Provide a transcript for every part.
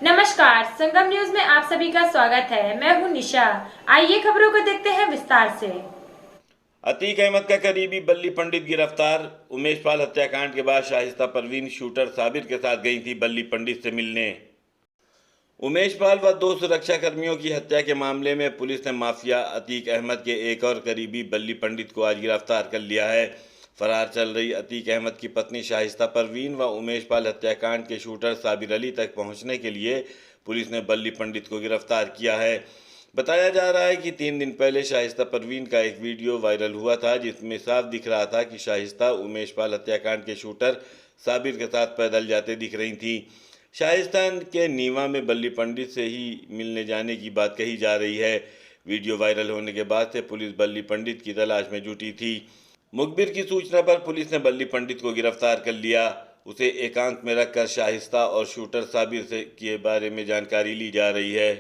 नमस्कार, संगम न्यूज में आप सभी का स्वागत है। मैं हूं निशा। आइए खबरों को देखते हैं विस्तार से। अतीक अहमद का करीबी बल्ली पंडित गिरफ्तार। उमेश पाल हत्याकांड के बाद शाहिस्ता परवीन शूटर साबिर के साथ गई थी बल्ली पंडित से मिलने। उमेश पाल व 2 सुरक्षा कर्मियों की हत्या के मामले में पुलिस ने माफिया अतीक अहमद के एक और करीबी बल्ली पंडित को आज गिरफ्तार कर लिया है। फरार चल रही अतीक अहमद की पत्नी शाहिस्ता परवीन व उमेश पाल हत्याकांड के शूटर साबिर अली तक पहुंचने के लिए पुलिस ने बल्ली पंडित को गिरफ्तार किया है। बताया जा रहा है कि 3 दिन पहले शाहिस्ता परवीन का एक वीडियो वायरल हुआ था, जिसमें साफ दिख रहा था कि शाहिस्ता उमेश पाल हत्याकांड के शूटर साबिर के साथ पैदल जाते दिख रही थी। शाहिस्ता के नीवा में बल्ली पंडित से ही मिलने जाने की बात कही जा रही है। वीडियो वायरल होने के बाद से पुलिस बल्ली पंडित की तलाश में जुटी थी। मुखबिर की सूचना पर पुलिस ने बल्ली पंडित को गिरफ्तार कर लिया। उसे एकांत में रखकर शाहिस्ता और शूटर साबिर के बारे में जानकारी ली जा रही है।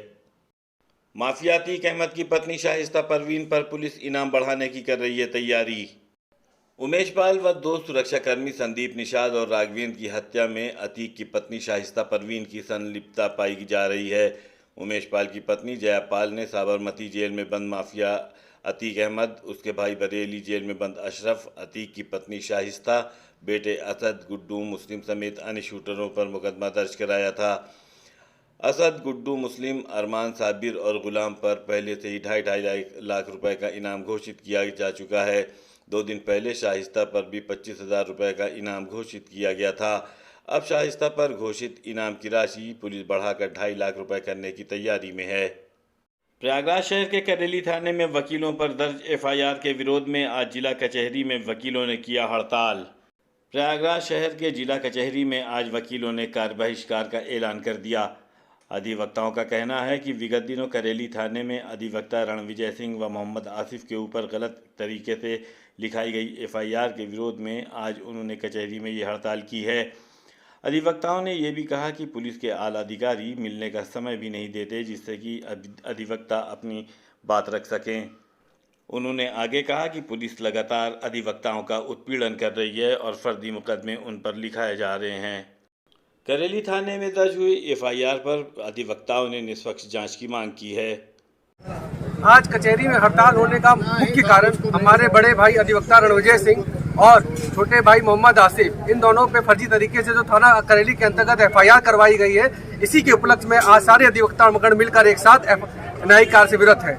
माफिया अतीक अहमद की पत्नी शाहिस्ता परवीन पर पुलिस इनाम बढ़ाने की कर रही है तैयारी। उमेश पाल व 2 सुरक्षाकर्मी संदीप निषाद और राघवेंद्र की हत्या में अतीक की पत्नी शाहिस्ता परवीन की संलिप्तता पाई जा रही है। उमेश पाल की पत्नी जया पाल ने साबरमती जेल में बंद माफिया अतीक अहमद, उसके भाई बरेली जेल में बंद अशरफ, अतीक की पत्नी शाहिस्ता, बेटे असद, गुड्डू मुस्लिम समेत अन्य शूटरों पर मुकदमा दर्ज कराया था। असद, गुड्डू मुस्लिम, अरमान, साबिर और गुलाम पर पहले से ही 2.5 लाख रुपए का इनाम घोषित किया जा चुका है। 2 दिन पहले शाहिस्ता पर भी 25,000 रुपये का इनाम घोषित किया गया था। अब शाहिस्ता पर घोषित इनाम की राशि पुलिस बढ़ाकर 2.5 लाख रुपए करने की तैयारी में है। प्रयागराज शहर के करेली थाने में वकीलों पर दर्ज एफआईआर के विरोध में आज जिला कचहरी में वकीलों ने किया हड़ताल। प्रयागराज शहर के जिला कचहरी में आज वकीलों ने कार्य बहिष्कार का ऐलान कर दिया। अधिवक्ताओं का कहना है कि विगत दिनों करेली थाने में अधिवक्ता रणविजय सिंह व मोहम्मद आसिफ के ऊपर गलत तरीके से लिखाई गई एफआईआर के विरोध में आज उन्होंने कचहरी में ये हड़ताल की है। अधिवक्ताओं ने ये भी कहा कि पुलिस के आला अधिकारी मिलने का समय भी नहीं देते, जिससे कि अधिवक्ता अपनी बात रख सकें। उन्होंने आगे कहा कि पुलिस लगातार अधिवक्ताओं का उत्पीड़न कर रही है और फर्जी मुकदमे उन पर लिखाए जा रहे हैं। करेली थाने में दर्ज हुई एफआईआर पर अधिवक्ताओं ने निष्पक्ष जांच की मांग की है। आज कचहरी में हड़ताल होने का मुख्य कारण हमारे बड़े भाई अधिवक्ता रणविजय सिंह और छोटे भाई मोहम्मद आसिफ, इन दोनों पे फर्जी तरीके से जो थाना करेली के अंतर्गत एफआईआर करवाई गई है, इसी के उपलक्ष्य में आज सारे अधिवक्ता मगन मिलकर एक साथ न्यायिक कार्य से विरत है।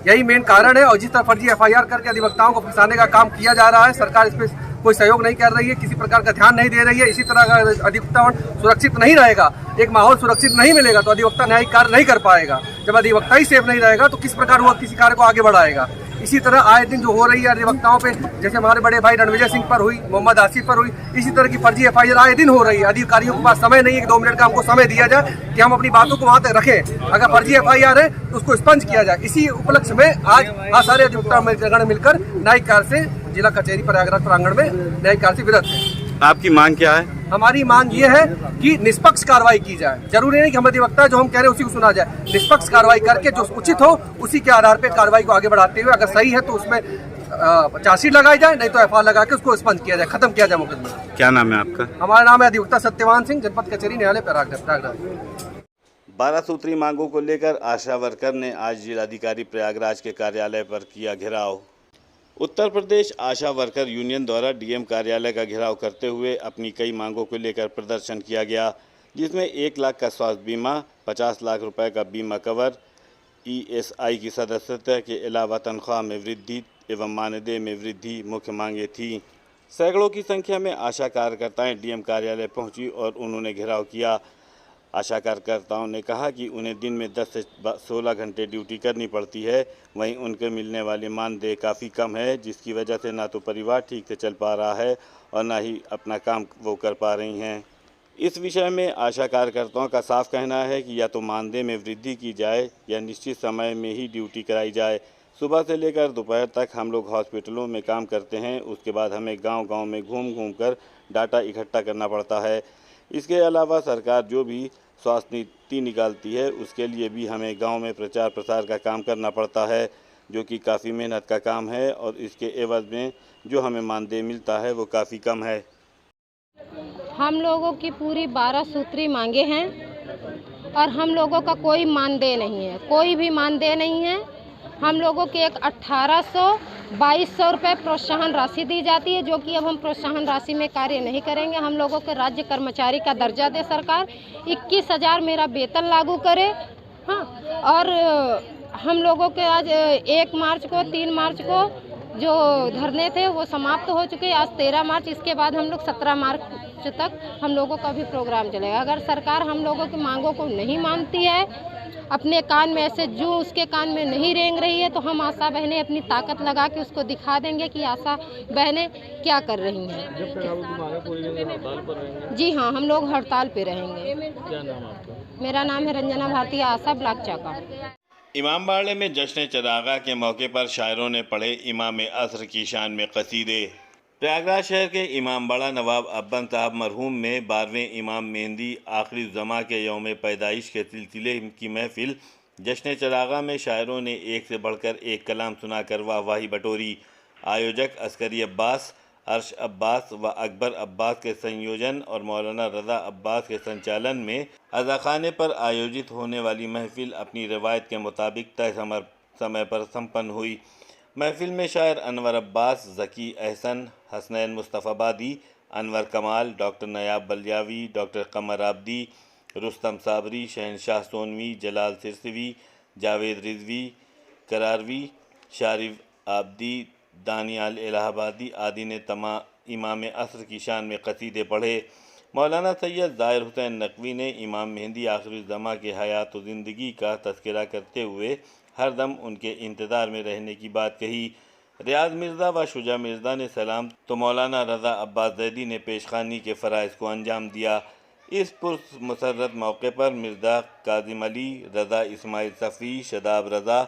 यही मेन कारण है। और जिस तरह फर्जी एफआईआर करके अधिवक्ताओं को फंसाने का काम किया जा रहा है, सरकार इस पर कोई सहयोग नहीं कर रही है, किसी प्रकार का ध्यान नहीं दे रही है। इसी तरह अगर अधिवक्ता सुरक्षित नहीं रहेगा, एक माहौल सुरक्षित नहीं मिलेगा, तो अधिवक्ता न्यायिक कार्य नहीं कर पाएगा। जब अधिवक्ता ही सेफ नहीं रहेगा तो किस प्रकार वो किसी कार्य को आगे बढ़ाएगा। इसी तरह आए दिन जो हो रही है अधिवक्ताओं पे, जैसे हमारे बड़े भाई रणविजय सिंह पर हुई, मोहम्मद आसिफ पर हुई, इसी तरह की फर्जी एफआईआर आए दिन हो रही है। अधिकारियों के पास समय नहीं है कि 2 मिनट का हमको समय दिया जाए कि हम अपनी बातों को वहां तक रखें। अगर फर्जी एफआईआर है तो उसको स्पंज किया जाए। इसी उपलक्ष्य में आज सारे अधिवक्ता मिलकर न्यायिक कार्य से जिला कचहरी प्रयागराज प्रांगण में न्यायिक कार्य से विरत है। आपकी मांग क्या है? हमारी मांग ये है कि निष्पक्ष कार्रवाई की जाए। जरूरी नहीं कि हम अधिवक्ता जो हम कह रहे हैं उसी को सुना जाए। निष्पक्ष कार्रवाई करके जो उचित हो उसी के आधार पर कार्रवाई को आगे बढ़ाते हुए, अगर सही है तो उसमें चार्जशीट लगाई जाए, नहीं तो एफआईआर लगा के उसको स्पंज किया जाए, खत्म किया जाए मुकदमा। क्या नाम है आपका? हमारा नाम है अधिवक्ता सत्यवान सिंह, जनपद कचहरी न्यायालय प्रयागराज। 12 सूत्री मांगों को लेकर आशा वर्कर ने आज जिलाधिकारी प्रयागराज के कार्यालय पर किया घेराव। उत्तर प्रदेश आशा वर्कर यूनियन द्वारा डीएम कार्यालय का घेराव करते हुए अपनी कई मांगों को लेकर प्रदर्शन किया गया, जिसमें 1 लाख का स्वास्थ्य बीमा, 50 लाख रुपए का बीमा कवर, ईएसआई की सदस्यता के अलावा तनख्वाह में वृद्धि एवं मानदेय में वृद्धि मुख्य मांगे थीं। सैकड़ों की संख्या में आशा कार्यकर्ताएं डीएम कार्यालय पहुंची और उन्होंने घेराव किया। आशा कार्यकर्ताओं ने कहा कि उन्हें दिन में 10 से 16 घंटे ड्यूटी करनी पड़ती है, वहीं उनके मिलने वाले मानदेय काफ़ी कम है, जिसकी वजह से ना तो परिवार ठीक से चल पा रहा है और ना ही अपना काम वो कर पा रही हैं। इस विषय में आशा कार्यकर्ताओं का साफ कहना है कि या तो मानदेय में वृद्धि की जाए या निश्चित समय में ही ड्यूटी कराई जाए। सुबह से लेकर दोपहर तक हम लोग हॉस्पिटलों में काम करते हैं, उसके बाद हमें गांव-गांव में घूम कर डाटा इकट्ठा करना पड़ता है। इसके अलावा सरकार जो भी स्वास्थ्य नीति निकालती है उसके लिए भी हमें गांव में प्रचार प्रसार का काम करना पड़ता है, जो कि काफ़ी मेहनत का काम है और इसके एवज में जो हमें मानदेय मिलता है वो काफ़ी कम है। हम लोगों की पूरी 12 सूत्री मांगे हैं और हम लोगों का कोई मानदेय नहीं है, कोई भी मानदेय नहीं है। हम लोगों के एक 1800-2200 रुपये प्रोत्साहन राशि दी जाती है, जो कि अब हम प्रोत्साहन राशि में कार्य नहीं करेंगे। हम लोगों के राज्य कर्मचारी का दर्जा दे सरकार, 21,000 मेरा वेतन लागू करे। हाँ, और हम लोगों के आज 1 मार्च को 3 मार्च को जो धरने थे वो समाप्त हो चुके। आज 13 मार्च, इसके बाद हम लोग 17 मार्च तक हम लोगों का भी प्रोग्राम चलेगा। अगर सरकार हम लोगों की मांगों को नहीं मानती है, अपने कान में ऐसे जो उसके कान में नहीं रेंग रही है, तो हम आशा बहनें अपनी ताकत लगा के उसको दिखा देंगे कि आशा बहनें क्या कर रही हैं। जब तक आप उनकी मांगें पूरी नहीं होंगी, हड़ताल पर रहेंगे? जी हाँ, हम लोग हड़ताल पे रहेंगे। क्या नाम है आपका? मेरा नाम है रंजना भारती, आशा ब्लॉक चाका। इमामबाड़े में जश्न चरागा के मौके पर शायरों ने पढ़े इमाम असर की शान में कसीदे। प्रयागराज शहर के इमामबाड़ा नवाब अब्बन साहब मरहूम में 12वें इमाम मेहंदी आखिरी ज़मा के यौम पैदाइश के सिलसिले की महफिल जश्न चरागा में शायरों ने एक से बढ़कर एक कलाम सुनाकर वाहवाही बटोरी। आयोजक अस्करी अब्बास, अर्श अब्बास व अकबर अब्बास के संयोजन और मौलाना रज़ा अब्बास के संचालन में अज़ाखाने पर आयोजित होने वाली महफिल अपनी रवायत के मुताबिक तय समय पर संपन्न हुई। महफिल में शायर अनवर अब्बास, ज़की अहसन, हसनैन मुस्तफ़ाबादी, अनवर कमाल, डॉक्टर नयाब बलियावी, डॉक्टर कमर आबदी, रुस्तम साबरी, शहनशाह सोनवी, जलाल सिरसवी, जावेद रिजवी, करारवी, शारिफ आबदी, दानियाल इलाहाबादी आदि ने इमाम असर की शान में कसीदे पढ़े। मौलाना सैयद ज़ाहिर हुसैन नकवी ने इमाम मेहंदी आखिरी ज़मा के हयात व ज़िंदगी का तज़किरा करते हुए हर दम उनके इंतज़ार में रहने की बात कही। रियाज मिर्ज़ा व शुजा मिर्ज़ा ने सलाम तो मौलाना रज़ा अब्बास ज़ैदी ने पेशखानी के फ़राइज़ को अंजाम दिया। इस पुरमसरत मौके पर मिर्ज़ा काजिम अली, रज़ा इस्माइल सफ़ी, शदाब रज़ा,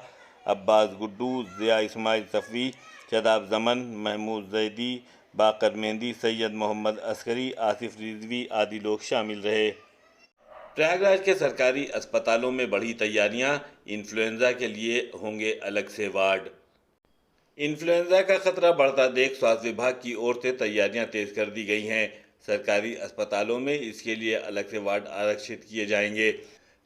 अब्बास गुड्डू, ज़िया इस्माइल सफ़ी, शदाब ज़मन, महमूद ज़ैदी, बाकर मेहंदी, सैयद मोहम्मद अस्करी, आसिफ रिजवी आदि लोग शामिल रहे। प्रयागराज के सरकारी अस्पतालों में बढ़ी तैयारियां, इन्फ्लुएंजा के लिए होंगे अलग से वार्ड। इन्फ्लुएंजा का खतरा बढ़ता देख स्वास्थ्य विभाग की ओर से तैयारियां तेज कर दी गई हैं। सरकारी अस्पतालों में इसके लिए अलग से वार्ड आरक्षित किए जाएंगे।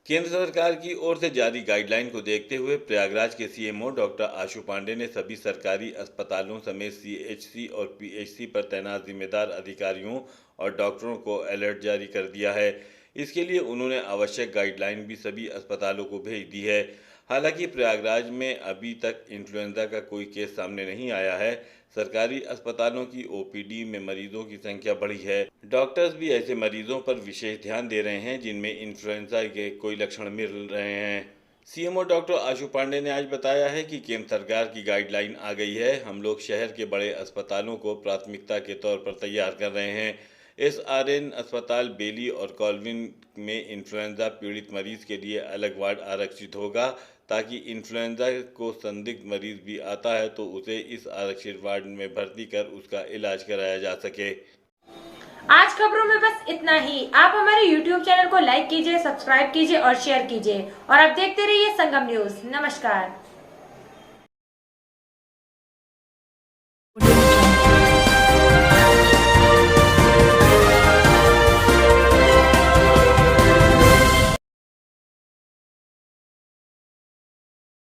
केंद्र सरकार की ओर से जारी गाइडलाइन को देखते हुए प्रयागराज के सीएमओ डॉक्टर आशु पांडे ने सभी सरकारी अस्पतालों समेत सीएचसी और पीएचसी पर तैनात जिम्मेदार अधिकारियों और डॉक्टरों को अलर्ट जारी कर दिया है। इसके लिए उन्होंने आवश्यक गाइडलाइन भी सभी अस्पतालों को भेज दी है। हालांकि प्रयागराज में अभी तक इन्फ्लुएंजा का कोई केस सामने नहीं आया है। सरकारी अस्पतालों की ओपीडी में मरीजों की संख्या बढ़ी है। डॉक्टर्स भी ऐसे मरीजों पर विशेष ध्यान दे रहे हैं जिनमें इन्फ्लुएंजा के कोई लक्षण मिल रहे हैं। सीएमओ डॉक्टर आशु पांडे ने आज बताया है कि केंद्र सरकार की गाइडलाइन आ गई है। हम लोग शहर के बड़े अस्पतालों को प्राथमिकता के तौर पर तैयार कर रहे हैं। SRN अस्पताल बेली और कॉलविन में इन्फ्लुएंजा पीड़ित मरीज के लिए अलग वार्ड आरक्षित होगा, ताकि इन्फ्लुएंजा को संदिग्ध मरीज भी आता है तो उसे इस आरक्षित वार्ड में भर्ती कर उसका इलाज कराया जा सके। आज खबरों में बस इतना ही। आप हमारे YouTube चैनल को लाइक कीजिए, सब्सक्राइब कीजिए और शेयर कीजिए और अब देखते रहिए संगम न्यूज। नमस्कार।